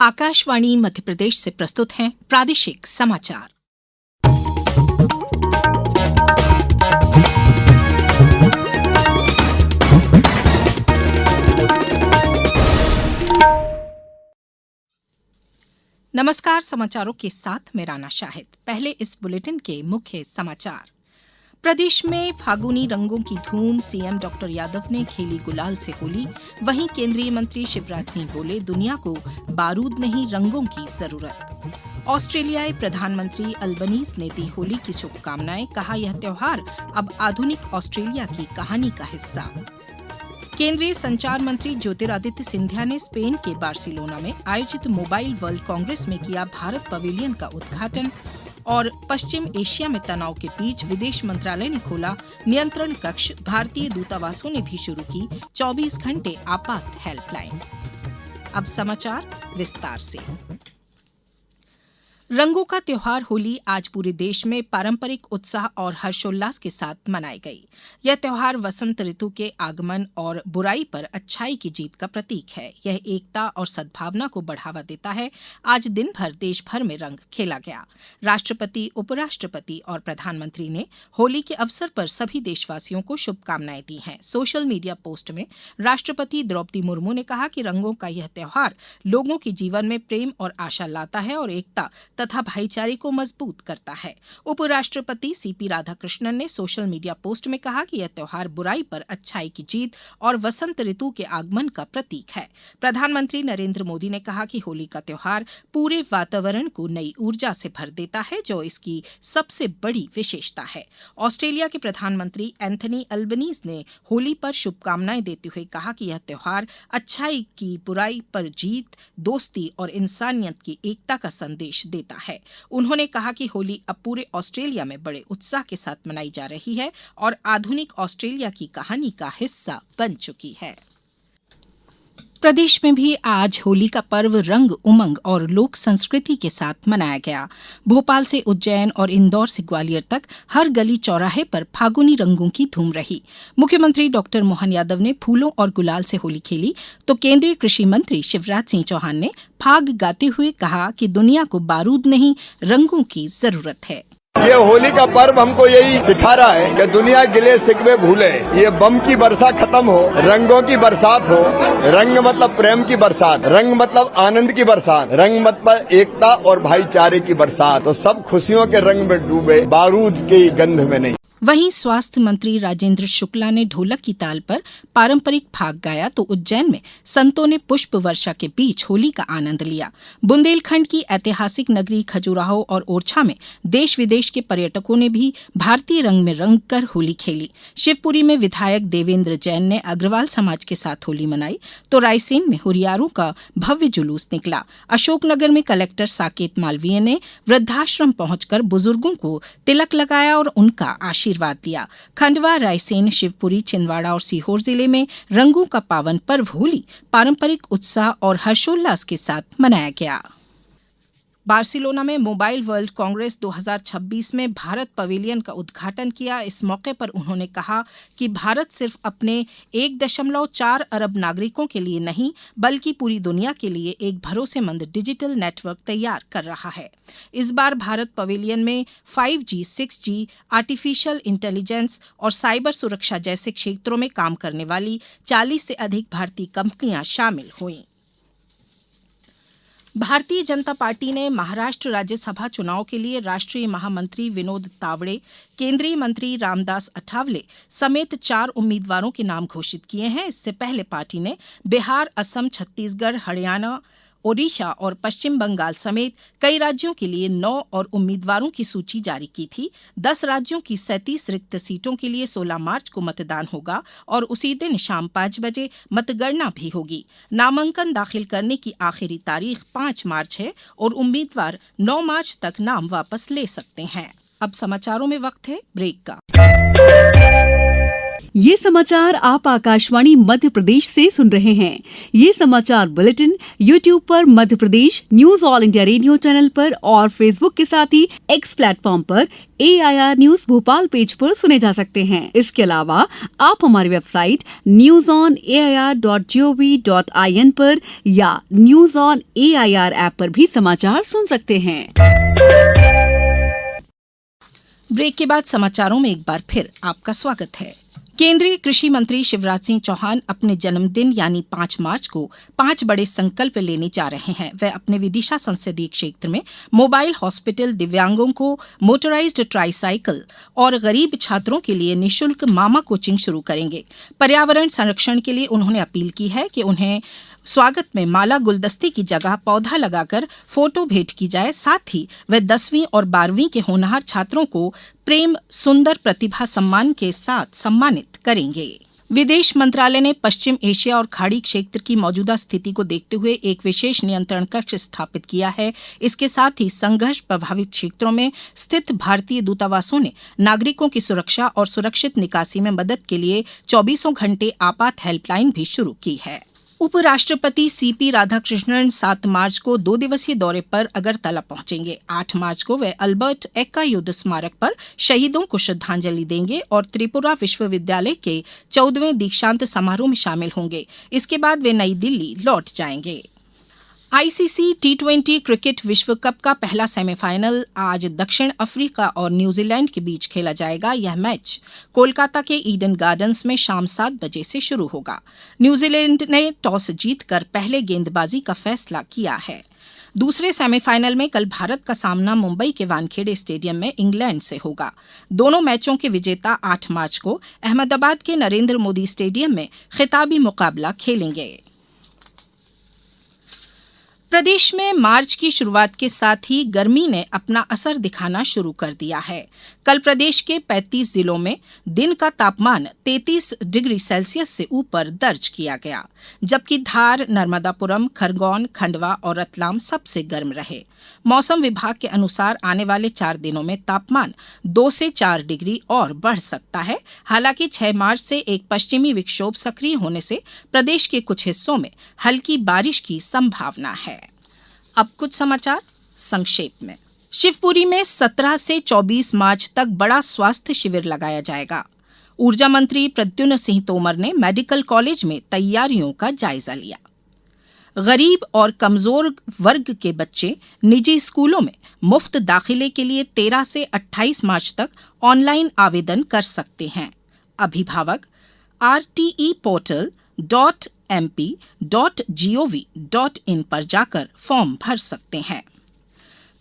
आकाशवाणी मध्य प्रदेश से प्रस्तुत हैं प्रादेशिक समाचार। नमस्कार, समाचारों के साथ मैं राना शाहिद। पहले इस बुलेटिन के मुख्य समाचार। प्रदेश में फागुनी रंगों की धूम, सीएम डॉक्टर यादव ने खेली गुलाल से होली। वहीं केंद्रीय मंत्री शिवराज सिंह बोले, दुनिया को बारूद नहीं रंगों की जरूरत। ऑस्ट्रेलियाई प्रधानमंत्री अल्बनीज ने दी होली की शुभकामनाएं, कहा यह त्योहार अब आधुनिक ऑस्ट्रेलिया की कहानी का हिस्सा। केंद्रीय संचार मंत्री ज्योतिरादित्य सिंधिया ने स्पेन के बार्सिलोना में आयोजित मोबाइल वर्ल्ड कांग्रेस में किया भारत पवेलियन का उद्घाटन। और पश्चिम एशिया में तनाव के बीच विदेश मंत्रालय ने खोला नियंत्रण कक्ष। भारतीय दूतावासों ने भी शुरू की 24 घंटे आपात हेल्पलाइन। अब समाचार विस्तार से। रंगों का त्योहार होली आज पूरे देश में पारंपरिक उत्साह और हर्षोल्लास के साथ मनाई गई। यह त्योहार वसंत ऋतु के आगमन और बुराई पर अच्छाई की जीत का प्रतीक है। यह एकता और सद्भावना को बढ़ावा देता है। आज दिन भर देश भर में रंग खेला गया। राष्ट्रपति, उपराष्ट्रपति और प्रधानमंत्री ने होली के अवसर पर सभी देशवासियों को शुभकामनाएं दी हैं। सोशल मीडिया पोस्ट में राष्ट्रपति द्रौपदी मुर्मू ने कहा कि रंगों का यह त्योहार लोगों के जीवन में प्रेम और आशा लाता है और एकता तथा भाईचारे को मजबूत करता है। उपराष्ट्रपति सीपी राधाकृष्णन ने सोशल मीडिया पोस्ट में कहा कि यह त्योहार बुराई पर अच्छाई की जीत और वसंत ऋतु के आगमन का प्रतीक है। प्रधानमंत्री नरेंद्र मोदी ने कहा कि होली का त्योहार पूरे वातावरण को नई ऊर्जा से भर देता है, जो इसकी सबसे बड़ी विशेषता है। ऑस्ट्रेलिया के प्रधानमंत्री एंथनी अल्बनीज ने होली पर शुभकामनाएं देते हुए कहा कि यह त्योहार अच्छाई की बुराई पर जीत, दोस्ती और इंसानियत की एकता का संदेश देता है। उन्होंने कहा कि होली अब पूरे ऑस्ट्रेलिया में बड़े उत्साह के साथ मनाई जा रही है और आधुनिक ऑस्ट्रेलिया की कहानी का हिस्सा बन चुकी है। प्रदेश में भी आज होली का पर्व रंग, उमंग और लोक संस्कृति के साथ मनाया गया। भोपाल से उज्जैन और इंदौर से ग्वालियर तक हर गली चौराहे पर फागुनी रंगों की धूम रही। मुख्यमंत्री डॉक्टर मोहन यादव ने फूलों और गुलाल से होली खेली, तो केंद्रीय कृषि मंत्री शिवराज सिंह चौहान ने फाग गाते हुए कहा कि दुनिया को बारूद नहीं रंगों की जरूरत है। ये होली का पर्व हमको यही सिखा रहा है कि दुनिया गिले शिकवे भूले, ये बम की वर्षा खत्म हो, रंगों की बरसात हो। रंग मतलब प्रेम की बरसात, रंग मतलब आनंद की बरसात, रंग मतलब एकता और भाईचारे की बरसात। तो सब खुशियों के रंग में डूबे, बारूद की गंध में नहीं। वहीं स्वास्थ्य मंत्री राजेंद्र शुक्ला ने ढोलक की ताल पर पारंपरिक फाग गाया, तो उज्जैन में संतों ने पुष्प वर्षा के बीच होली का आनंद लिया। बुंदेलखंड की ऐतिहासिक नगरी खजुराहो और ओरछा में देश विदेश के पर्यटकों ने भी भारतीय रंग में रंगकर होली खेली। शिवपुरी में विधायक देवेंद्र जैन ने अग्रवाल समाज के साथ होली मनाई, तो रायसेन में हुरियारों का भव्य जुलूस निकला। अशोकनगर में कलेक्टर साकेत मालवीय ने वृद्धाश्रम पहुंचकर बुजुर्गों को तिलक लगाया और उनका आशीर्वाद दिया। खंडवा, रायसेन, शिवपुरी, छिंदवाड़ा और सीहोर जिले में रंगों का पावन पर्व होली पारंपरिक उत्साह और हर्षोल्लास के साथ मनाया गया। बार्सिलोना में मोबाइल वर्ल्ड कांग्रेस 2026 में भारत पवेलियन का उद्घाटन किया। इस मौके पर उन्होंने कहा कि भारत सिर्फ अपने 1.4 अरब नागरिकों के लिए नहीं, बल्कि पूरी दुनिया के लिए एक भरोसेमंद डिजिटल नेटवर्क तैयार कर रहा है। इस बार भारत पवेलियन में 5G, 6G, आर्टिफिशियल इंटेलिजेंस और साइबर सुरक्षा जैसे क्षेत्रों में काम करने वाली 40 से अधिक भारतीय कंपनियां शामिल हुईं। भारतीय जनता पार्टी ने महाराष्ट्र राज्यसभा चुनाव के लिए राष्ट्रीय महामंत्री विनोद तावड़े, केंद्रीय मंत्री रामदास अठावले समेत 4 उम्मीदवारों के नाम घोषित किए हैं। इससे पहले पार्टी ने बिहार, असम, छत्तीसगढ़, हरियाणा, ओडिशा और पश्चिम बंगाल समेत कई राज्यों के लिए 9 और उम्मीदवारों की सूची जारी की थी। 10 राज्यों की 37 रिक्त सीटों के लिए 16 मार्च को मतदान होगा और उसी दिन शाम 5 बजे मतगणना भी होगी। नामांकन दाखिल करने की आखिरी तारीख 5 मार्च है और उम्मीदवार 9 मार्च तक नाम वापस ले सकते हैं। अब समाचारों में वक्त है ब्रेक का। ये समाचार आप आकाशवाणी मध्य प्रदेश से सुन रहे हैं। ये समाचार बुलेटिन YouTube पर Madhya Pradesh news All India Radio channel पर और फेसबुक के साथ ही X प्लेटफॉर्म पर AIR न्यूज भोपाल पेज पर सुने जा सकते हैं। इसके अलावा आप हमारी वेबसाइट newsonair.gov.in पर या न्यूज ऑन AIR ऐप पर भी समाचार सुन सकते हैं। ब्रेक के बाद समाचारों में एक बार फिर आपका स्वागत है। केंद्रीय कृषि मंत्री शिवराज सिंह चौहान अपने जन्मदिन यानी 5 मार्च को 5 बड़े संकल्प लेने जा रहे हैं। वे अपने विदिशा संसदीय क्षेत्र में मोबाइल हॉस्पिटल, दिव्यांगों को मोटराइज्ड ट्राईसाइकिल और गरीब छात्रों के लिए निःशुल्क मामा कोचिंग शुरू करेंगे। पर्यावरण संरक्षण के लिए उन्होंने अपील की है कि उन्हें स्वागत में माला गुलदस्ते की जगह पौधा लगाकर फोटो भेंट की जाए। साथ ही वे 10वीं और 12वीं के होनहार छात्रों को प्रेम सुंदर प्रतिभा सम्मान के साथ सम्मानित करेंगे। विदेश मंत्रालय ने पश्चिम एशिया और खाड़ी क्षेत्र की मौजूदा स्थिति को देखते हुए एक विशेष नियंत्रण कक्ष स्थापित किया है। इसके साथ ही संघर्ष प्रभावित क्षेत्रों में स्थित भारतीय दूतावासों ने नागरिकों की सुरक्षा और सुरक्षित निकासी में मदद के लिए 24 घंटे आपात हेल्पलाइन भी शुरू की है। उपराष्ट्रपति CP राधाकृष्णन 7 मार्च को 2 दिवसीय दौरे पर अगरतला पहुंचेंगे। 8 मार्च को वे अल्बर्ट एक्का युद्ध स्मारक पर शहीदों को श्रद्धांजलि देंगे और त्रिपुरा विश्वविद्यालय के 14वें दीक्षांत समारोह में शामिल होंगे। इसके बाद वे नई दिल्ली लौट जाएंगे। ICC T20 क्रिकेट विश्व कप का पहला सेमीफाइनल आज दक्षिण अफ्रीका और न्यूजीलैंड के बीच खेला जाएगा। यह मैच कोलकाता के ईडन गार्डन्स में शाम 7 बजे से शुरू होगा। न्यूजीलैंड ने टॉस जीतकर पहले गेंदबाजी का फैसला किया है। दूसरे सेमीफाइनल में कल भारत का सामना मुंबई के वानखेड़े स्टेडियम में इंग्लैंड से होगा। दोनों मैचों के विजेता 8 मार्च को अहमदाबाद के नरेंद्र मोदी स्टेडियम में खिताबी मुकाबला खेलेंगे। प्रदेश में मार्च की शुरुआत के साथ ही गर्मी ने अपना असर दिखाना शुरू कर दिया है। कल प्रदेश के 35 जिलों में दिन का तापमान 33 डिग्री सेल्सियस से ऊपर दर्ज किया गया, जबकि धार, नर्मदापुरम, खरगोन, खंडवा और रतलाम सबसे गर्म रहे। मौसम विभाग के अनुसार आने वाले 4 दिनों में तापमान 2 से 4 डिग्री और बढ़ सकता है। हालांकि 6 मार्च से एक पश्चिमी विक्षोभ सक्रिय होने से प्रदेश के कुछ हिस्सों में हल्की बारिश की संभावना है। अब कुछ समाचार संक्षेप में। शिवपुरी में 17 से 24 मार्च तक बड़ा स्वास्थ्य शिविर लगाया जाएगा। ऊर्जा मंत्री प्रद्युम्न सिंह तोमर ने मेडिकल कॉलेज में तैयारियों का जायजा लिया। गरीब और कमजोर वर्ग के बच्चे निजी स्कूलों में मुफ्त दाखिले के लिए 13 से 28 मार्च तक ऑनलाइन आवेदन कर सकते हैं। अभिभावक rte.mp.gov.in पर जाकर फॉर्म भर सकते हैं।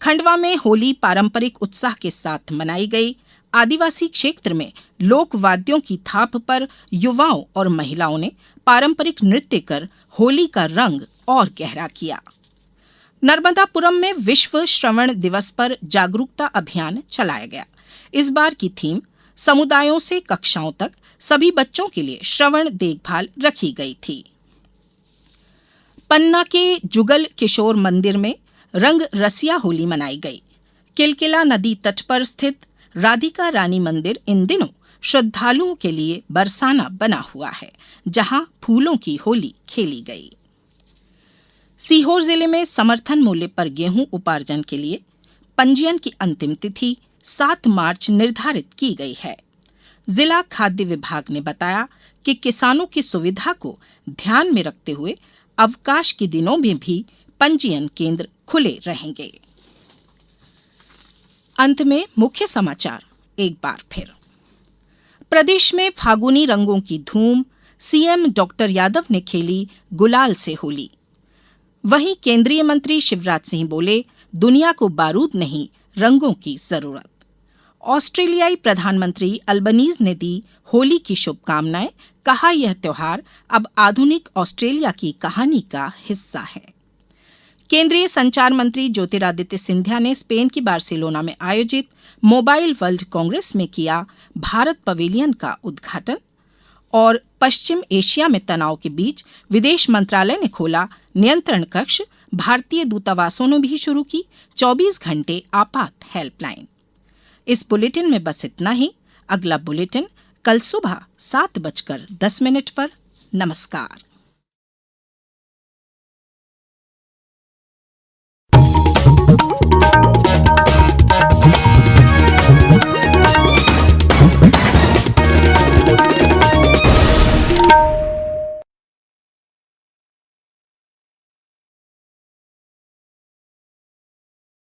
खंडवा में होली पारंपरिक उत्साह के साथ मनाई गई। आदिवासी क्षेत्र में लोक वाद्यों की थाप पर युवाओं और महिलाओं ने पारंपरिक नृत्य कर होली का रंग और गहरा किया। नर्मदापुरम में विश्व श्रवण दिवस पर जागरूकता अभियान चलाया गया। इस बार की थीम समुदायों से कक्षाओं तक सभी बच्चों के लिए श्रवण देखभाल रखी गई थी। पन्ना के जुगल किशोर मंदिर में रंग रसिया होली मनाई गई। किलकिला नदी तट पर स्थित राधिका रानी मंदिर इन दिनों श्रद्धालुओं के लिए बरसाना बना हुआ है, जहां फूलों की होली खेली गई। सीहोर जिले में समर्थन मूल्य पर गेहूं उपार्जन के लिए पंजीयन की अंतिम तिथि 7 मार्च निर्धारित की गई है। जिला खाद्य विभाग ने बताया कि किसानों की सुविधा को ध्यान में रखते हुए अवकाश के दिनों में भी पंजीयन केंद्र खुले रहेंगे। अंत में मुख्य समाचार एक बार फिर। प्रदेश में फागुनी रंगों की धूम। सीएम डॉक्टर यादव ने खेली गुलाल से होली। वहीं केंद्रीय मंत्री शिवराज सिंह बोले, दुनिया को बारूद नहीं रंगों की जरूरत। ऑस्ट्रेलियाई प्रधानमंत्री अल्बनीज ने दी होली की शुभकामनाएं। कहा, यह त्योहार अब आधुनिक ऑस्ट्रेलिया की कहानी का हिस्सा है। केंद्रीय संचार मंत्री ज्योतिरादित्य सिंधिया ने स्पेन की बार्सिलोना में आयोजित मोबाइल वर्ल्ड कांग्रेस में किया भारत पवेलियन का उद्घाटन। और पश्चिम एशिया में तनाव के बीच विदेश मंत्रालय ने खोला नियंत्रण कक्ष। भारतीय दूतावासों ने भी शुरू की 24 घंटे आपात हेल्पलाइन। इस बुलेटिन में बस इतना ही। अगला बुलेटिन कल सुबह 7:10 पर। नमस्कार।